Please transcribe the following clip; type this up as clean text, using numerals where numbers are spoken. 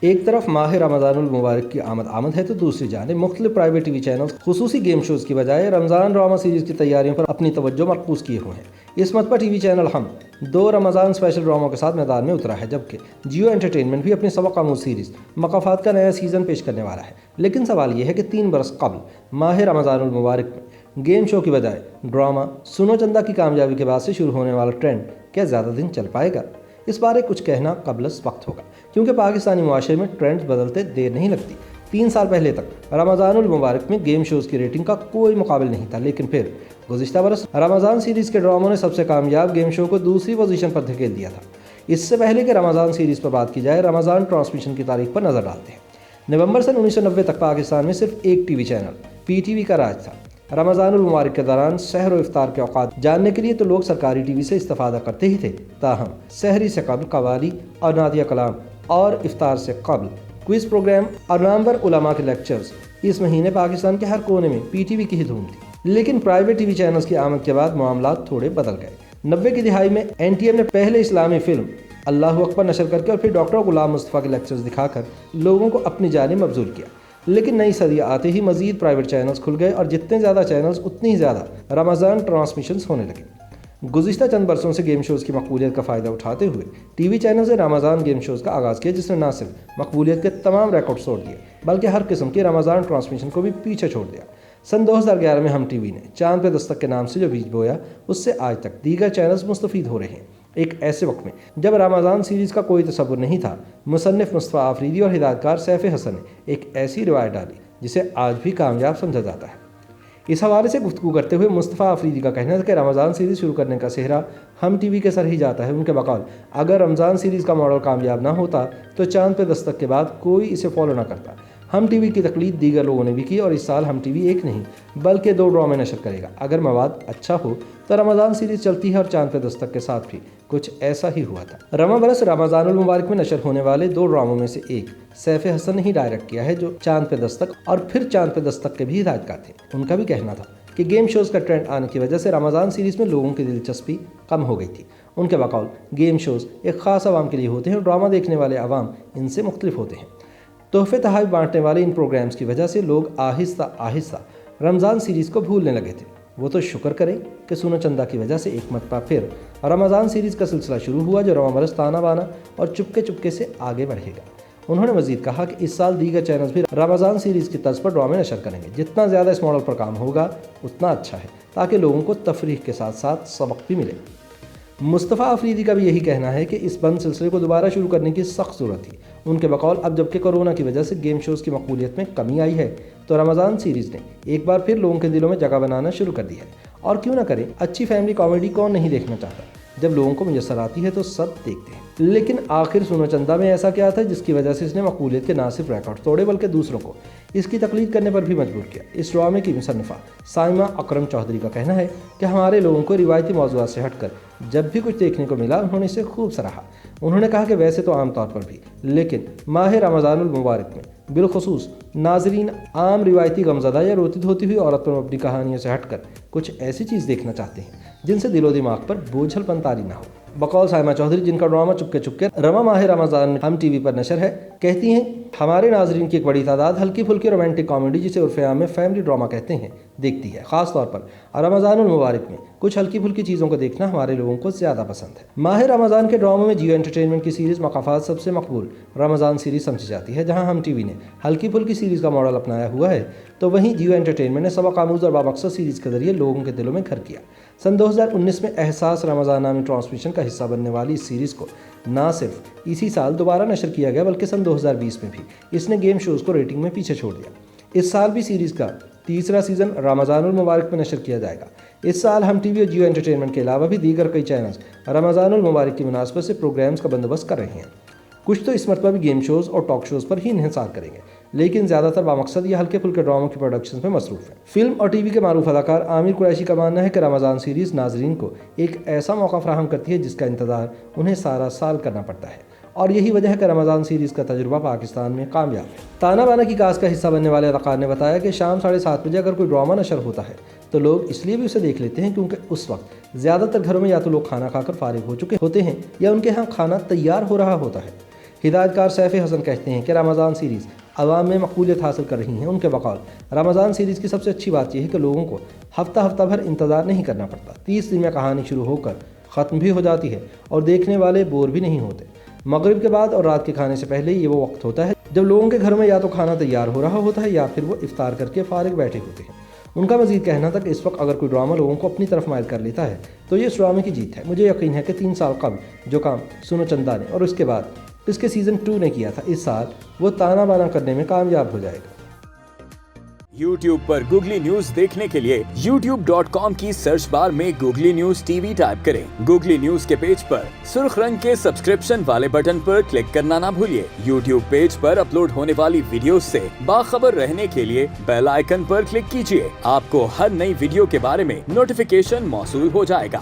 ایک طرف ماہ رمضان المبارک کی آمد ہے تو دوسری جانب مختلف پرائیویٹ ٹی وی چینلز خصوصی گیم شوز کی بجائے رمضان ڈرامہ سیریز کی تیاریوں پر اپنی توجہ مرکوز کیے ہوئے ہیں۔ اس مرتبہ ٹی وی چینل ہم 2 رمضان اسپیشل ڈراموں کے ساتھ میدان میں اترا ہے، جبکہ جیو انٹرٹینمنٹ بھی اپنی سبق آموز سیریز مقافات کا نیا سیزن پیش کرنے والا ہے۔ لیکن سوال یہ ہے کہ 3 برس قبل ماہ رمضان المبارک میں گیم شو کی بجائے ڈرامہ سنو چندا کی کامیابی کے بعد سے شروع ہونے والا ٹرینڈ کیا زیادہ دن چل پائے گا؟ اس بارے کچھ کہنا قبل از وقت ہوگا، کیونکہ پاکستانی معاشرے میں ٹرینڈز بدلتے دیر نہیں لگتی۔ 3 سال پہلے تک رمضان المبارک میں گیم شوز کی ریٹنگ کا کوئی مقابل نہیں تھا، لیکن پھر گزشتہ برس رمضان سیریز کے ڈراموں نے سب سے کامیاب گیم شو کو دوسری پوزیشن پر دھکیل دیا تھا۔ اس سے پہلے کہ رمضان سیریز پر بات کی جائے، رمضان ٹرانسمیشن کی تاریخ پر نظر ڈالتے ہیں۔ نومبر سن 1990 تک پاکستان میں صرف ایک T V channel P T V کا راج تھا۔ رمضان المبارک کے دوران سحر و افطار کے اوقات جاننے کے لیے تو لوگ سرکاری ٹی وی سے استفادہ کرتے ہی تھے، تاہم سحری سے قبل قوالی اور نعتیہ کلام اور افطار سے قبل کوئز پروگرام اور نامور علماء کے لیکچرز اس مہینے پاکستان کے ہر کونے میں پی ٹی وی کی ہی دھوم تھی۔ لیکن پرائیویٹ ٹی وی چینلز کی آمد کے بعد معاملات تھوڑے بدل گئے۔ 90 کی دہائی میں این ٹی ایم نے پہلے اسلامی فلم اللہ اکبر نشر کر کے اور پھر ڈاکٹر غلام مصطفیٰ کے لیکچرز دکھا کر لوگوں کو اپنی جانب مبذول کیا۔ لیکن نئی صدی آتے ہی مزید پرائیویٹ چینلز کھل گئے اور جتنے زیادہ چینلز اتنی ہی زیادہ رمضان ٹرانسمیشنز ہونے لگے۔ گزشتہ چند برسوں سے گیم شوز کی مقبولیت کا فائدہ اٹھاتے ہوئے ٹی وی چینلز نے رمضان گیم شوز کا آغاز کیا، جس نے نہ صرف مقبولیت کے تمام ریکارڈ توڑ دیے بلکہ ہر قسم کی رمضان ٹرانسمیشن کو بھی پیچھے چھوڑ دیا۔ سن 2011 میں ہم ٹی وی نے چاند پہ دستک کے نام سے جو بیج بویا، اس سے آج تک دیگر چینلز مستفید ہو رہے ہیں۔ ایک ایسے وقت میں جب رمضان سیریز کا کوئی تصور نہیں تھا، مصنف مصطفیٰ آفریدی اور ہدایت کار سیف حسن نے ایک ایسی روایت ڈالی جسے آج بھی کامیاب سمجھا جاتا ہے۔ اس حوالے سے گفتگو کرتے ہوئے مصطفیٰ آفریدی کا کہنا ہے کہ رمضان سیریز شروع کرنے کا سہرا ہم ٹی وی کے سر ہی جاتا ہے۔ ان کے بقول اگر رمضان سیریز کا ماڈل کامیاب نہ ہوتا تو چاند پہ دستک کے بعد کوئی اسے فالو نہ کرتا۔ ہم ٹی وی کی تقلید دیگر لوگوں نے بھی کی اور اس سال ہم ٹی وی ایک نہیں بلکہ 2 ڈرامے نشر کرے گا۔ اگر مواد اچھا ہو تو رمضان سیریز چلتی ہے اور چاند پہ دستک کے ساتھ بھی کچھ ایسا ہی ہوا تھا۔ رواں برس رمضان المبارک میں نشر ہونے والے 2 ڈراموں میں سے ایک سیف حسن نے ہی ڈائریکٹ کیا ہے، جو چاند پہ دستک اور پھر چاند پہ دستک کے بھی ہدایت کار تھے۔ ان کا بھی کہنا تھا کہ گیم شوز کا ٹرینڈ آنے کی وجہ سے رمضان سیریز میں لوگوں کی دلچسپی کم ہو گئی تھی۔ ان کے بقول گیم شوز ایک خاص عوام کے لیے ہوتے ہیں اور ڈرامہ دیکھنے والے عوام ان سے مختلف ہوتے ہیں۔ تحفے تحائف بانٹنے والے ان پروگرامز کی وجہ سے لوگ آہستہ آہستہ رمضان سیریز کو بھولنے لگے تھے۔ وہ تو شکر کریں کہ سنو چندا کی وجہ سے ایک مرتبہ پھر رمضان سیریز کا سلسلہ شروع ہوا، جو رواں برس تانا بانا اور چپکے چپکے سے آگے بڑھے گا۔ انہوں نے مزید کہا کہ اس سال دیگر چینلز بھی رمضان سیریز کی طرز پر ڈرامے نشر کریں گے۔ جتنا زیادہ اس ماڈل پر کام ہوگا اتنا اچھا ہے، تاکہ لوگوں کو تفریح کے ساتھ ساتھ سبق بھی ملے۔ مصطفیٰ آفریدی کا بھی یہی کہنا ہے کہ اس بند سلسلے کو دوبارہ شروع کرنے کی سخت ضرورت تھی۔ ان کے بقول اب جبکہ کورونا کی وجہ سے گیم شوز کی مقبولیت میں کمی آئی ہے تو رمضان سیریز نے ایک بار پھر لوگوں کے دلوں میں جگہ بنانا شروع کر دی ہے۔ اور کیوں نہ کریں، اچھی فیملی کامیڈی کون نہیں دیکھنا چاہتا؟ جب لوگوں کو میسر آتی ہے تو سب دیکھتے ہیں۔ لیکن آخر سنو چندا میں ایسا کیا تھا جس کی وجہ سے اس نے مقبولیت کے نہ صرف ریکارڈ توڑے بلکہ دوسروں کو اس کی تقلید کرنے پر بھی مجبور کیا؟ اس ڈرامے کی مصنفہ سائمہ اکرم چودھری کا کہنا ہے کہ ہمارے لوگوں کو روایتی موضوعات سے ہٹ کر جب بھی کچھ دیکھنے کو ملا انہوں نے اسے خوب سراہا۔ انہوں نے کہا کہ ویسے تو عام طور پر بھی، لیکن ماہ رمضان المبارک میں بالخصوص ناظرین عام روایتی غمزدہ یا روتی دھوتی ہوئی عورت پر مبنی کہانیوں سے ہٹ کر کچھ ایسی چیز دیکھنا چاہتے ہیں جن سے دل و دماغ پر بوجھل پن طاری نہ ہو۔ بقول سائمہ چودھری، جن کا ڈرامہ چپکے چپکے رواں ماہ رمضان میں ہم ٹی وی پر نشر ہے، کہتی ہیں ہمارے ناظرین کی ایک بڑی تعداد ہلکی پھلکی رومانٹک کامیڈی، جسے عرف عام میں فیملی ڈرامہ کہتے ہیں، دیکھتی ہے۔ خاص طور پر رمضان المبارک میں کچھ ہلکی پھلکی چیزوں کو دیکھنا ہمارے لوگوں کو زیادہ پسند ہے۔ ماہ رمضان کے ڈراموں میں جیو انٹرٹینمنٹ کی سیریز مقافات سب سے مقبول رمضان سیریز سمجھی جاتی ہے۔ جہاں ہم ٹی وی نے ہلکی پھلکی سیریز کا ماڈل اپنایا ہوا ہے تو وہیں جیو انٹرٹینمنٹ نے سبق آموز اور بامقصد سیریز کے ذریعے لوگوں کے دلوں میں گھر کیا۔ سن 2019 میں احساس رمضان نامی ٹرانسمیشن کا حصہ بننے والی اس سیریز کو نہ صرف اسی سال دوبارہ نشر کیا گیا بلکہ سن 2020 میں بھی اس نے گیم شوز کو ریٹنگ میں پیچھے چھوڑ دیا۔ اس سال بھی سیریز کا 3را سیزن رمضان المبارک میں نشر کیا جائے گا۔ اس سال ہم ٹی وی اور جیو انٹرٹینمنٹ کے علاوہ بھی دیگر کئی چینلز رمضان المبارک کی مناسبت سے پروگرامز کا بندوبست کر رہے ہیں۔ کچھ تو اس مرتبہ بھی گیم شوز اور ٹاک شوز پر ہی انحصار کریں گے، لیکن زیادہ تر بامقصد یا ہلکے پھلکے ڈراموں کی پروڈکشنز میں مصروف ہیں۔ فلم اور ٹی وی کے معروف اداکار عامر قریشی کا ماننا ہے کہ رمضان سیریز ناظرین کو ایک ایسا موقع فراہم کرتی ہے جس کا انتظار انہیں سارا سال کرنا پڑتا ہے، اور یہی وجہ ہے کہ رمضان سیریز کا تجربہ پاکستان میں کامیاب ہے۔ تانا بانا کی کاسٹ کا حصہ بننے والے اداکار نے بتایا کہ شام 7:30 بجے اگر کوئی ڈرامہ نشر ہوتا ہے تو لوگ اس لیے بھی اسے دیکھ لیتے ہیں کیونکہ اس وقت زیادہ تر گھروں میں یا تو لوگ کھانا کھا کر فارغ ہو چکے ہوتے ہیں یا ان کے ہاں کھانا تیار ہو رہا ہوتا ہے۔ ہدایت کار سیف حسن کہتے ہیں کہ رمضان سیریز عوام میں مقبولیت حاصل کر رہی ہیں۔ ان کے بقول رمضان سیریز کی سب سے اچھی بات یہ ہے کہ لوگوں کو ہفتہ بھر انتظار نہیں کرنا پڑتا، 30 دن میں کہانی شروع ہو کر ختم بھی ہو جاتی ہے اور دیکھنے والے بور بھی نہیں ہوتے۔ مغرب کے بعد اور رات کے کھانے سے پہلے یہ وہ وقت ہوتا ہے جب لوگوں کے گھر میں یا تو کھانا تیار ہو رہا ہوتا ہے یا پھر وہ افطار کر کے فارغ بیٹھے ہوتے ہیں۔ ان کا مزید کہنا تھا کہ اس وقت اگر کوئی ڈرامہ لوگوں کو اپنی طرف مائل کر لیتا ہے تو یہ اس ڈرامے کی جیت ہے۔ مجھے یقین ہے کہ 3 سال قبل جو کام سونو چندا نے اور اس کے بعد اس کے سیزن 2 نے کیا تھا، اس سال وہ تانا بانا کرنے میں کامیاب ہو جائے گا۔ YouTube پر گوگلی نیوز دیکھنے کے لیے youtube.com کی سرچ بار میں googly news T V type کریں۔ گوگلی نیوز کے پیج پر سرخ رنگ کے سبسکرپشن والے بٹن پر کلک کرنا نہ بھولیے۔ YouTube پیج پر اپلوڈ ہونے والی ویڈیوز سے باخبر رہنے کے لیے بیل آئیکن پر کلک کیجیے۔ آپ کو ہر نئی ویڈیو کے بارے میں نوٹیفیکیشن موصول ہو جائے گا۔